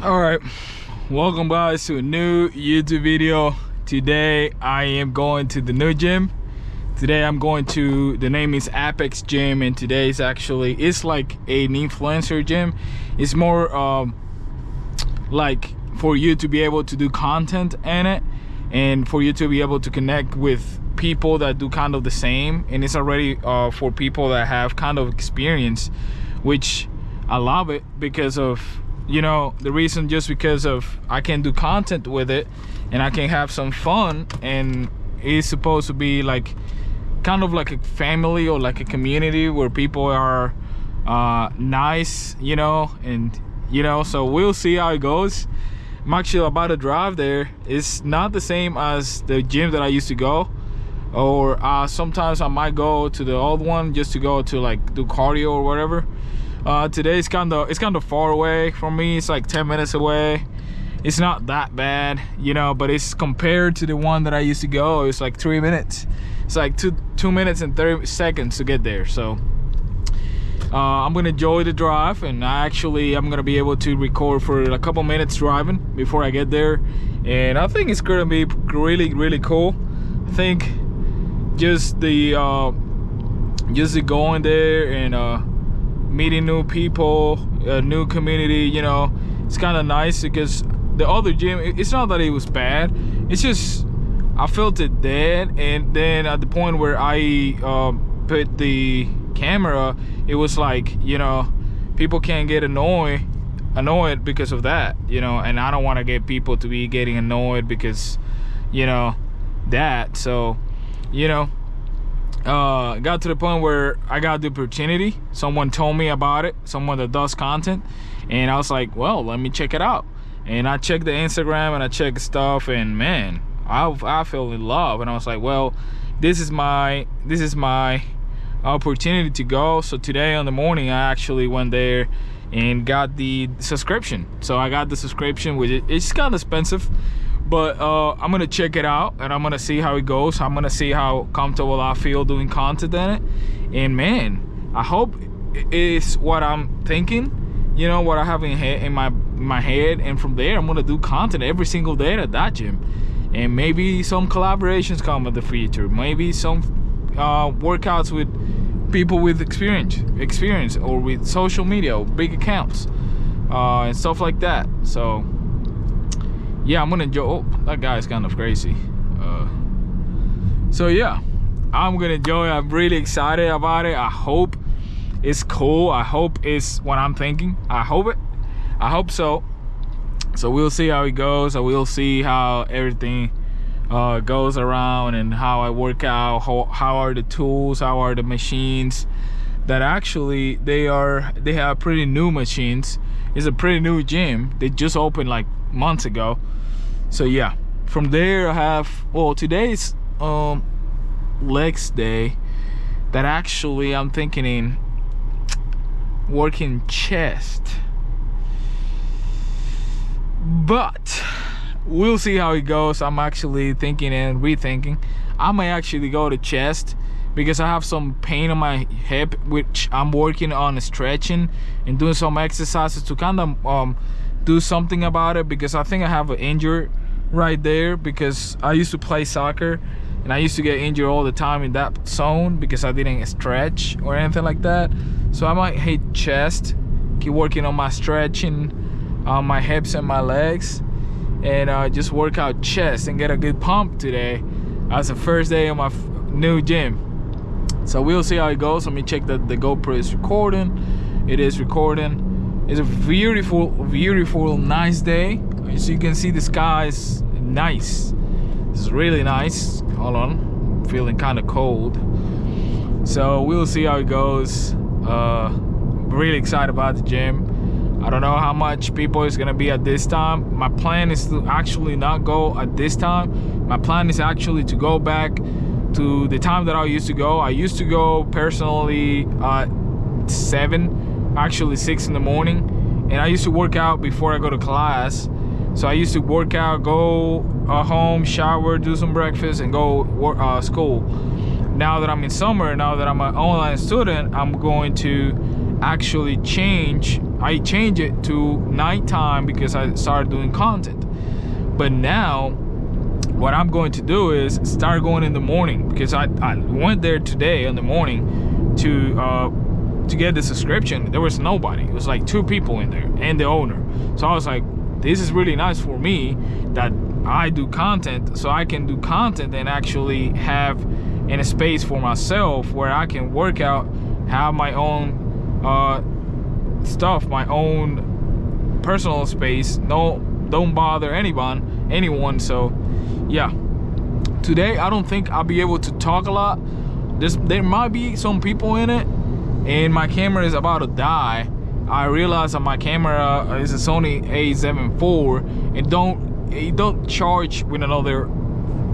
All right, welcome guys to a new YouTube video. Today I am going to the new gym. Today I'm going to, the name is Apex Gym, and today is actually, it's like an influencer gym. It's more like for you to be able to do content in it, and for you to be able to connect with people that do kind of the same. And it's already for people that have kind of experience, which I love it because of, you know, the reason, just because of I can do content with it and I can have some fun, and it's supposed to be like kind of like a family or like a community where people are nice, you know, and you know, so we'll see how it goes. I'm actually about to drive there. It's not the same as the gym that I used to go, or sometimes I might go to the old one just to go to like do cardio or whatever. Today it's kind of far away from me. It's like 10 minutes away. It's not that bad, you know, but it's compared to the one that I used to go, it's like 3 minutes. It's like two minutes and 30 seconds to get there. So I'm gonna enjoy the drive, and I'm gonna be able to record for a couple minutes driving before I get there, and I think it's gonna be really cool. I think just the going there and meeting new people, a new community, you know, it's kind of nice. Because the other gym, it's not that it was bad, it's just I felt it dead. And then at the point where I put the camera, it was like, you know, people can get annoyed because of that, you know, and I don't want to get people to be getting annoyed because, you know, that. So, you know, got to the point where I got the opportunity. Someone told me about it, someone that does content, and I was like, well, let me check it out. And I checked the Instagram and I checked stuff, and man, I fell in love. And I was like, well, this is my opportunity to go. So today in the morning I actually went there and got the subscription. So I got the subscription, which it's kind of expensive, but I'm gonna check it out and I'm gonna see how it goes. I'm gonna see how comfortable I feel doing content in it. And man, I hope it's what I'm thinking, you know, what I have in my head. And from there I'm gonna do content every single day at that gym, and maybe some collaborations come in the future, maybe some workouts with people with experience or with social media or big accounts and stuff like that. So yeah, I'm gonna enjoy. Oh, that guy's kind of crazy. So yeah, I'm gonna enjoy. I'm really excited about it. I hope it's cool. I hope it's what I'm thinking. I hope so. So we'll see how it goes. We'll see how everything goes around, and how I work out, how are the tools, how are the machines. That actually they have pretty new machines. It's a pretty new gym. They just opened like months ago. So yeah, from there I have, well, today's legs day. That actually I'm thinking in working chest, but we'll see how it goes. I'm actually thinking and rethinking. I might actually go to chest because I have some pain on my hip, which I'm working on stretching and doing some exercises to kind of do something about it, because I think I have an injury right there, because I used to play soccer and I used to get injured all the time in that zone because I didn't stretch or anything like that. So I might hit chest, keep working on my stretching, on my hips and my legs, and just work out chest and get a good pump today as the first day of my new gym. So we'll see how it goes. Let me check that the GoPro is recording. It is recording. It's a beautiful nice day. As you can see, the sky is nice. It's really nice. Hold on, I'm feeling kind of cold. So we'll see how it goes. Really excited about the gym. I don't know how much people is gonna be at this time. My plan is to actually not go at this time. My plan is actually to go back to the time that I used to go. I used to go personally at 7, actually 6 in the morning, and I used to work out before I go to class. So I used to work out, go home, shower, do some breakfast, and go work school. Now that I'm in summer, now that I'm an online student, I'm going to actually I changed it to nighttime because I started doing content. But now what I'm going to do is start going in the morning, because I went there today in the morning to get the subscription. There was nobody. It was like 2 people in there and the owner. So I was like, this is really nice for me that I do content, so I can do content and actually have in a space for myself where I can work out, have my own stuff, my own personal space. No, don't bother anyone. So yeah, today I don't think I'll be able to talk a lot. There might be some people in it, and my camera is about to die. I realized that my camera is a Sony a7 IV, and it don't charge with another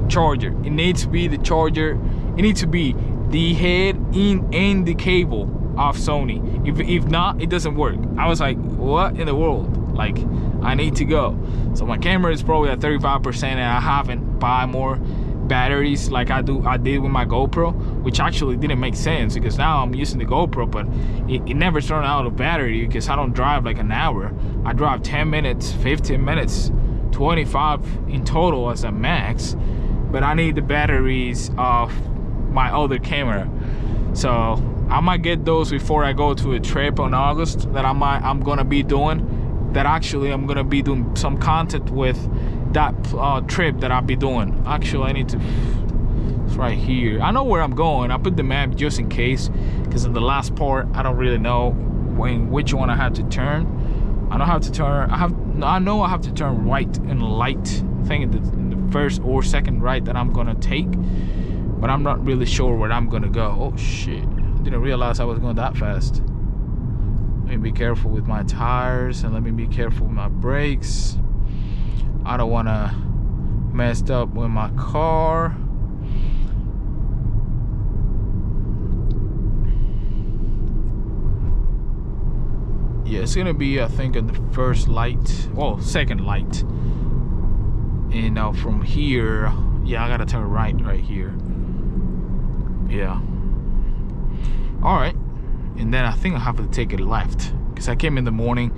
charger. It needs to be the charger. It needs to be the head in the cable of Sony. If not, it doesn't work. I was like, what in the world? Like, I need to go. So my camera is probably at 35%, and I haven't buy more batteries like I did with my GoPro, which actually didn't make sense because now I'm using the GoPro, but it never turned out of battery because I don't drive like an hour. I drive 10 minutes, 15 minutes, 25 in total as a max, but I need the batteries of my other camera. So I might get those before I go to a trip in August that I'm gonna be doing. That actually I'm gonna be doing some content with that trip that I'll be doing. Actually, I need to. It's right here. I know where I'm going. I put the map just in case, because in the last part I don't really know which one I have to turn. I don't have to turn. I know I have to turn right in the light. I think in the first or second right that I'm gonna take, but I'm not really sure where I'm gonna go. Oh shit! I didn't realize I was going that fast. Let me be careful with my tires, and let me be careful with my brakes. I don't want to mess up with my car. Yeah, it's gonna be, I think, on the first light, well, second light. And now from here, yeah, I gotta turn right here. Yeah. All right. And then I think I have to take it left, because I came in the morning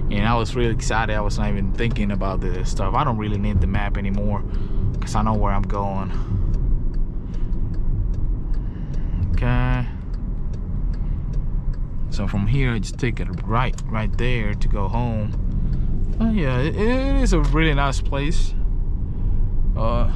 and I was really excited. I was not even thinking about this stuff. I don't really need the map anymore because I know where I'm going. Okay. So from here, I just take it right there to go home. Oh yeah, it is a really nice place. It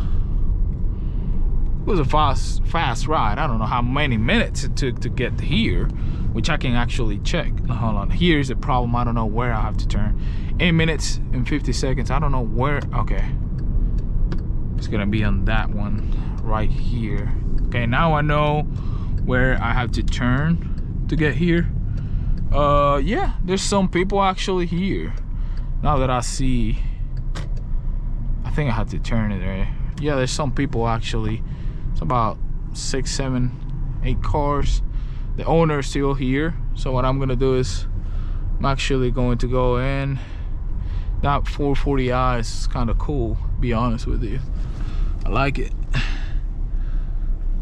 was a fast ride. I don't know how many minutes it took to get here, which I can actually check. Hold on. Here's the problem. I don't know where I have to turn. 8 minutes and 50 seconds. I don't know where. Okay. It's gonna be on that one right here. Okay, now I know where I have to turn to get here. Yeah, there's some people actually here. Now that I see, I think I have to turn it right. Yeah, there's some people actually. It's about 6, 7, 8 cars. The owner is still here. So what I'm gonna do is I'm actually going to go in. That 440i is kind of cool, be honest with you. I like it.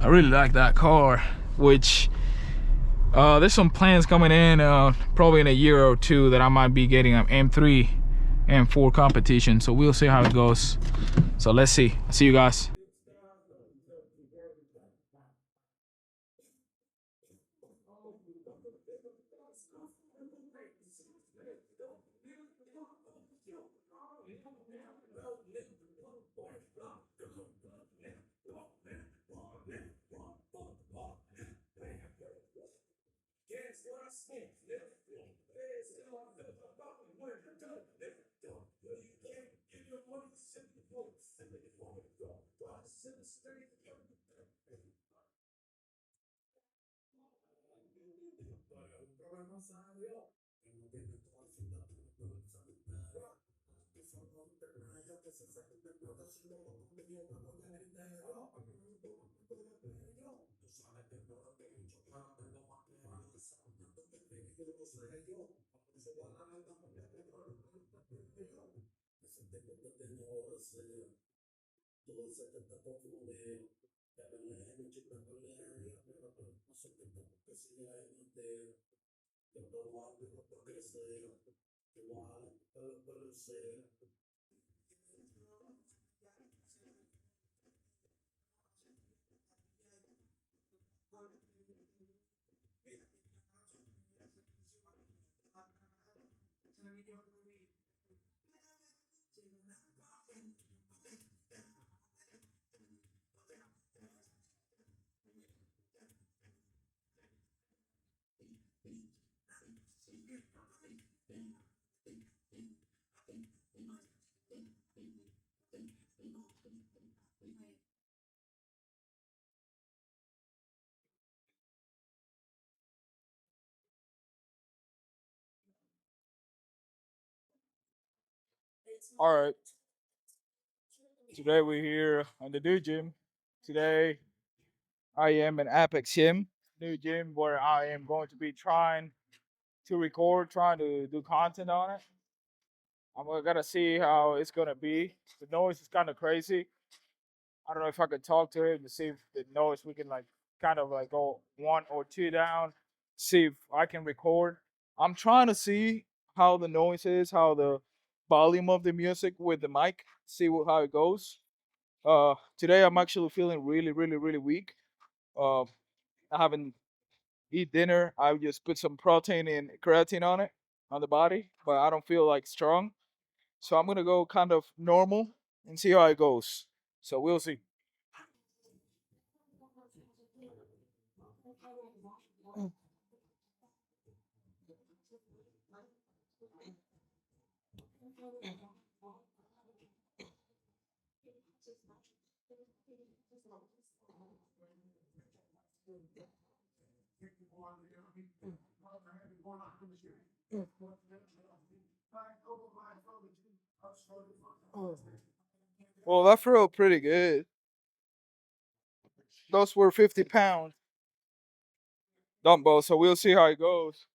I really like that car, which there's some plans coming in probably in a year or two that I might be getting an M3 M4 competition. So we'll see how it goes. So let's see. I'll see you guys. All right, today we're here on the new gym. Today I am in Apex Gym, new gym where I am going to be trying to record, trying to do content on it. I'm gonna see how it's gonna be. The noise is kind of crazy. I don't know if I could talk to him to see if the noise we can like kind of like go one or two down, see if I can record. I'm trying to see how the noise is, how the volume of the music with the mic, see how it goes. Today I'm actually feeling really, really, really weak. Uh, I haven't eat dinner. I just put some protein and creatine on it on the body, but I don't feel like strong. So I'm gonna go kind of normal and see how it goes. So we'll see. Well, that felt pretty good. Those were 50-pound dumbbells, so we'll see how it goes.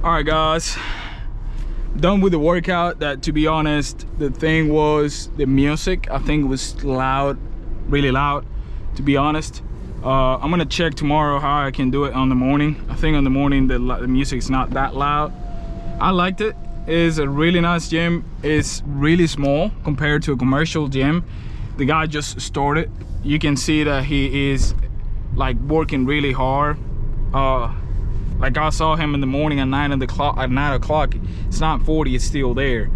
All right, guys, done with the workout. That, to be honest, the thing was the music. I think it was loud, really loud, to be honest. I'm gonna check tomorrow how I can do it on the morning. I think on the morning the music is not that loud. I liked it. It's a really nice gym. It's really small compared to a commercial gym. The guy just started. You can see that he is like working really hard. Like I saw him in the morning at 9 o'clock. It's not 40, it's still there.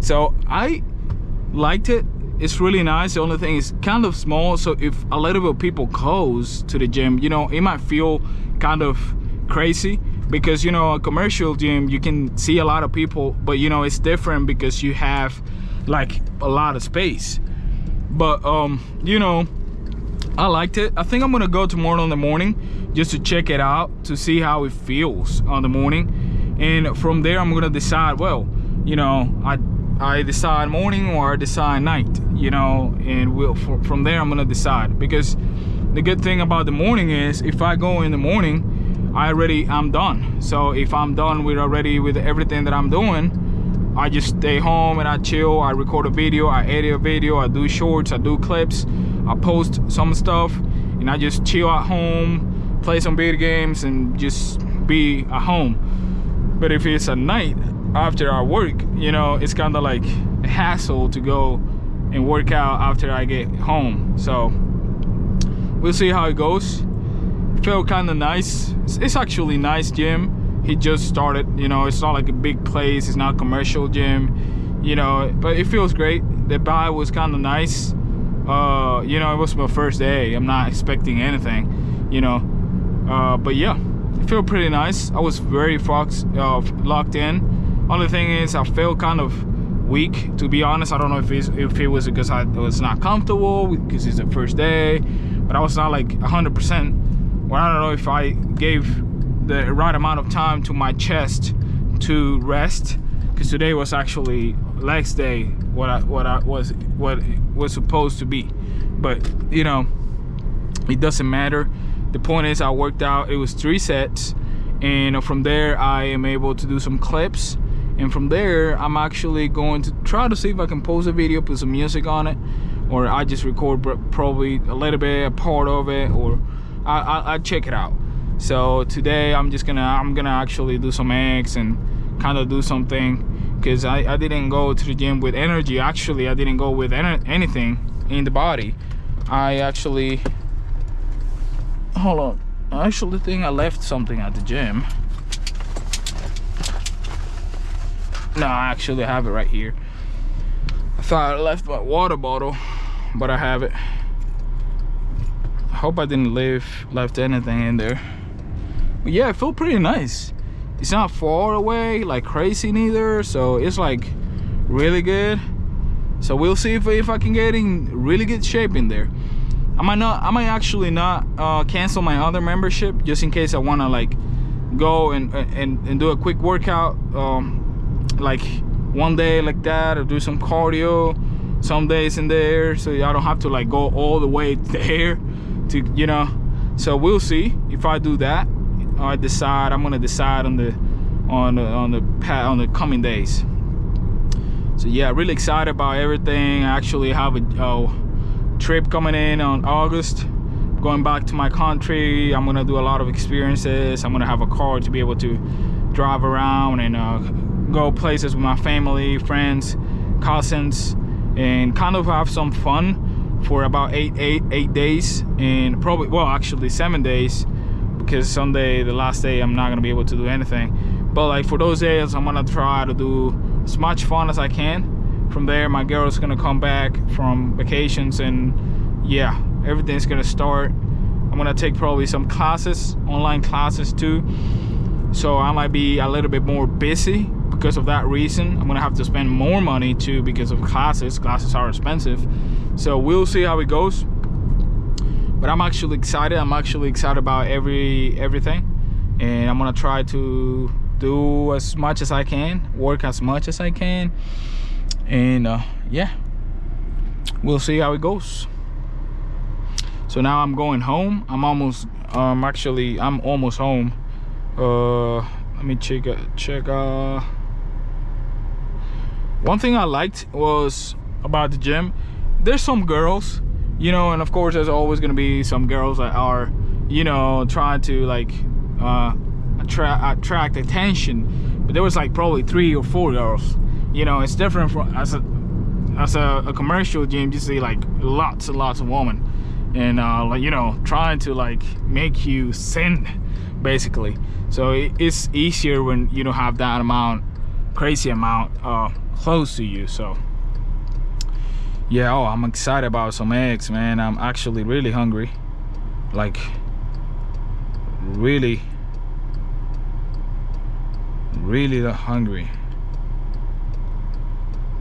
So I liked it. It's really nice. The only thing is kind of small, so if a little bit of people close to the gym, you know, it might feel kind of crazy, because, you know, a commercial gym, you can see a lot of people, but, you know, it's different because you have like a lot of space. But you know, I liked it. I think I'm gonna go tomorrow in the morning just to check it out, to see how it feels on the morning, and from there I'm gonna decide, well, you know, I decide morning or I decide night, you know, and from there I'm gonna decide. Because the good thing about the morning is, if I go in the morning, I'm done. So if I'm done with everything that I'm doing, I just stay home and I chill. I record a video, I edit a video, I do shorts, I do clips, I post some stuff, and I just chill at home, play some video games, and just be at home. But if it's at night after I work, you know, it's kind of like a hassle to go and work out after I get home. So we'll see how it goes. Felt kind of nice. It's actually nice gym. He just started, you know, it's not like a big place, it's not a commercial gym, you know, but it feels great. The vibe was kind of nice. You know, it was my first day. I'm not expecting anything, you know, but yeah, it felt pretty nice. I was very locked in. Only thing is, I felt kind of weak, to be honest. I don't know if it was because I was not comfortable, because it's the first day, but I was not like 100%. Well, I don't know if I gave the right amount of time to my chest to rest, because today was actually legs day, what it was supposed to be. But, you know, it doesn't matter. The point is, I worked out. It was 3 sets, and from there I am able to do some clips, and from there I'm actually going to try to see if I can post a video, put some music on it, or I just record probably a little bit, a part of it, or I check it out. So today I'm gonna actually do some eggs and kind of do something, because I didn't go to the gym with energy. Actually, I didn't go with anything in the body. I actually, hold on, I actually think I left something at the gym. No, I actually have it right here. I thought I left my water bottle, but I have it. I hope I didn't left anything in there. But yeah, it felt pretty nice. It's not far away like crazy neither, so it's like really good. So we'll see if I can get in really good shape in there. I might actually not cancel my other membership, just in case I want to like go and do a quick workout, like one day like that, or do some cardio some days in there, so I don't have to like go all the way there to, you know. So we'll see if I do that. I'm gonna decide on the coming days. So yeah, really excited about everything. I actually have a trip coming in on August, going back to my country. I'm gonna do a lot of experiences. I'm gonna have a car to be able to drive around and go places with my family, friends, cousins, and kind of have some fun for about 8 days, and probably, well, actually 7 days, because Sunday, the last day, I'm not gonna be able to do anything. But like for those days, I'm gonna try to do as much fun as I can. From there, my girl's gonna come back from vacations, and yeah, everything's gonna start. I'm gonna take probably some classes, online classes too, so I might be a little bit more busy because of that reason. I'm gonna have to spend more money too because of classes. Classes are expensive, so we'll see how it goes. But I'm actually excited. I'm actually excited about everything, and I'm gonna try to do as much as I can, work as much as I can, and yeah, we'll see how it goes. So now I'm going home. I'm almost home. let me check. One thing I liked was about the gym. There's some girls, you know, and of course there's always gonna be some girls that are, you know, trying to like attract attention. But there was like probably 3 or 4 girls. You know, it's different from as a commercial gym. You see like lots and lots of women, and like, you know, trying to like make you sin, basically. So it's easier when you don't have that amount, crazy amount close to you. So yeah, oh, I'm excited about some eggs, man. I'm actually really hungry, like really hungry.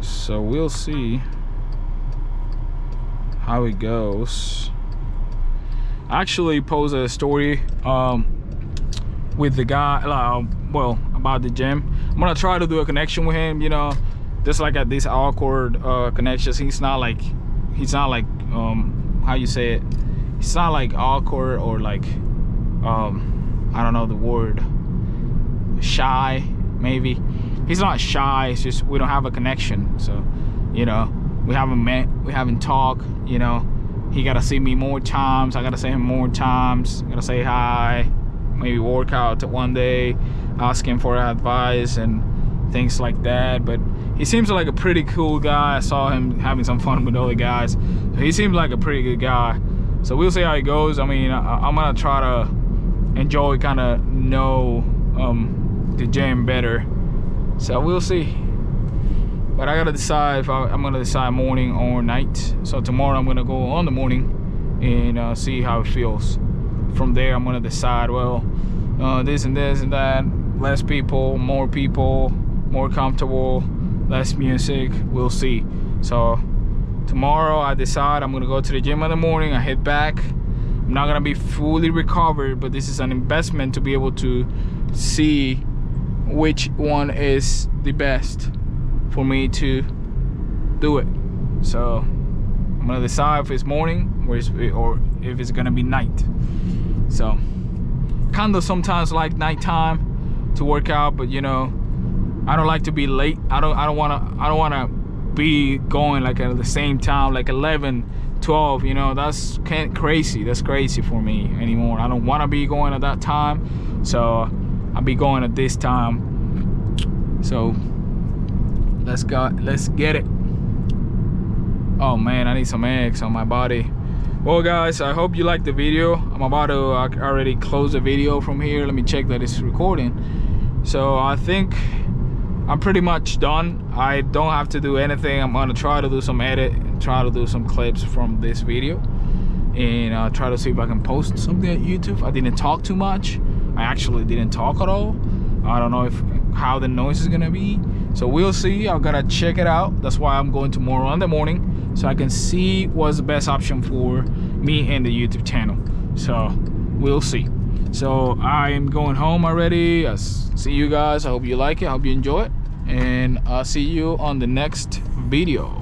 So we'll see how it goes. I actually posted a story with the guy, well, about the gym. I'm gonna try to do a connection with him, you know, just like at these awkward connections. He's not like how you say it, he's not like awkward or like I don't know the word, shy maybe. He's not shy, it's just we don't have a connection. So, you know, we haven't met, we haven't talked, you know. He gotta see me more times, I gotta see him more times, gotta say hi, maybe work out one day, ask him for advice and things like that. But he seems like a pretty cool guy. I saw him having some fun with other guys, so he seems like a pretty good guy. So we'll see how it goes. I mean, I'm gonna try to enjoy, kind of know the gym better. So we'll see. But I gotta decide if I'm gonna decide morning or night. So tomorrow I'm gonna go on the morning and see how it feels. From there I'm gonna decide, well, this and this and that, less people, more comfortable, less music, we'll see. So tomorrow I decide I'm gonna go to the gym in the morning, I head back. I'm not gonna be fully recovered, but this is an investment to be able to see which one is the best for me to do it. So I'm gonna decide if it's morning or if it's gonna be night. So kind of sometimes like nighttime to work out, but you know, I don't like to be late. I don't wanna be going like at the same time, like 11, 12, you know. That's crazy. That's crazy for me anymore. I don't want to be going at that time, so I'll be going at this time. So let's get it. Oh man, I need some eggs on my body. Well guys, I hope you liked the video. I'm about to already close the video from here. Let me check that it's recording. So I think I'm pretty much done. I don't have to do anything. I'm gonna try to do some edit, try to do some clips from this video, and try to see if I can post something at YouTube. I didn't talk too much. I actually didn't talk at all. I don't know how the noise is gonna be, so we'll see. I'm gonna check it out. That's why I'm going tomorrow in the morning, so I can see what's the best option for me and the YouTube channel. So we'll see. So I am going home already. I'll see you guys. I hope you like it, I hope you enjoy it, and I'll see you on the next video.